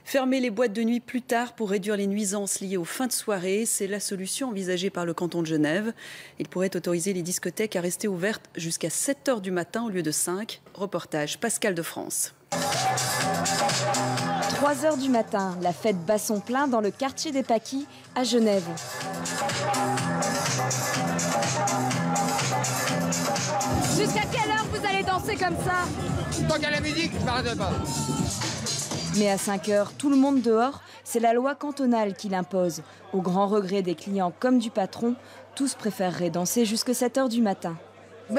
Fermer les boîtes de nuit plus tard pour réduire les nuisances liées aux fins de soirée, c'est la solution envisagée par le canton de Genève. Il pourrait autoriser les discothèques à rester ouvertes jusqu'à 7 h du matin au lieu de 5. Reportage Pascal de France. 3 h du matin, la fête bat son plein dans le quartier des Paquis à Genève. Jusqu'à quelle heure vous allez danser comme ça? Tant qu'il y a la musique, je m'arrête pas. Mais à 5 h, tout le monde dehors, c'est la loi cantonale qui l'impose. Au grand regret des clients comme du patron, tous préféreraient danser jusqu'à 7 h du matin.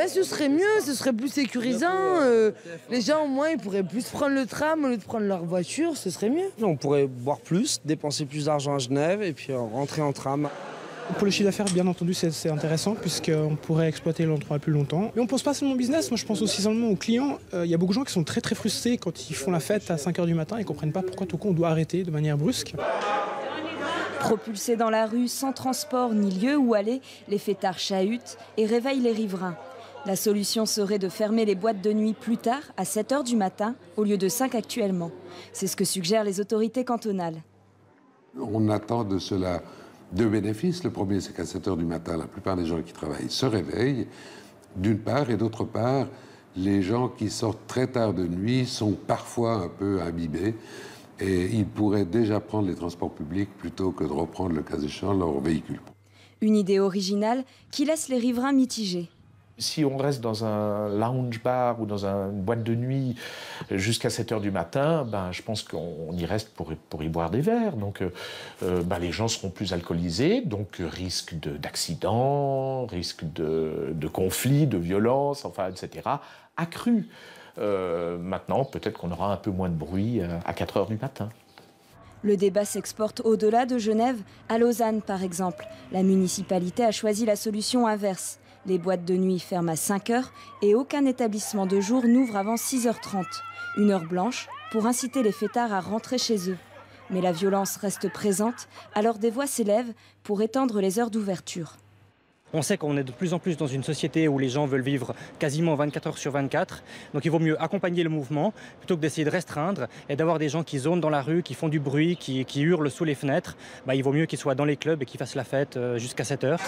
Ce serait mieux, ce serait plus sécurisant. Les gens, au moins, ils pourraient plus prendre le tram au lieu de prendre leur voiture, ce serait mieux. On pourrait boire plus, dépenser plus d'argent à Genève et puis rentrer en tram. Pour le chiffre d'affaires, bien entendu, c'est intéressant puisqu'on pourrait exploiter l'endroit plus longtemps. Mais on ne pense pas seulement au business, moi je pense aussi seulement aux clients. Il y a beaucoup de gens qui sont très très frustrés quand ils font la fête à 5 h du matin et ne comprennent pas pourquoi tout coup on doit arrêter de manière brusque. Propulsés dans la rue, sans transport ni lieu où aller, les fêtards chahutent et réveillent les riverains. La solution serait de fermer les boîtes de nuit plus tard, à 7 h du matin, au lieu de 5 actuellement. C'est ce que suggèrent les autorités cantonales. On attend de cela deux bénéfices. Le premier, c'est qu'à 7 h du matin, la plupart des gens qui travaillent se réveillent, d'une part, et d'autre part, les gens qui sortent très tard de nuit sont parfois un peu imbibés et ils pourraient déjà prendre les transports publics plutôt que de reprendre, le cas échéant, leur véhicule. Une idée originale qui laisse les riverains mitigés. Si on reste dans un lounge bar ou dans une boîte de nuit jusqu'à 7 h du matin, je pense qu'on y reste pour y boire des verres. Donc les gens seront plus alcoolisés, donc risque d'accidents, risque de conflits, de violences, etc. accru. Maintenant, peut-être qu'on aura un peu moins de bruit à 4 h du matin. Le débat s'exporte au-delà de Genève. À Lausanne, par exemple, la municipalité a choisi la solution inverse. Les boîtes de nuit ferment à 5 h et aucun établissement de jour n'ouvre avant 6 h 30. Une heure blanche pour inciter les fêtards à rentrer chez eux. Mais la violence reste présente, alors des voix s'élèvent pour étendre les heures d'ouverture. On sait qu'on est de plus en plus dans une société où les gens veulent vivre quasiment 24 h sur 24. Donc il vaut mieux accompagner le mouvement plutôt que d'essayer de restreindre et d'avoir des gens qui zonent dans la rue, qui font du bruit, qui hurlent sous les fenêtres. Il vaut mieux qu'ils soient dans les clubs et qu'ils fassent la fête jusqu'à 7 h.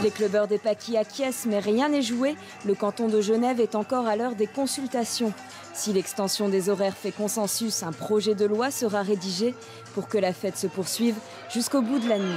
Les clubbeurs des Paquis acquiescent, mais rien n'est joué. Le canton de Genève est encore à l'heure des consultations. Si l'extension des horaires fait consensus, un projet de loi sera rédigé pour que la fête se poursuive jusqu'au bout de la nuit.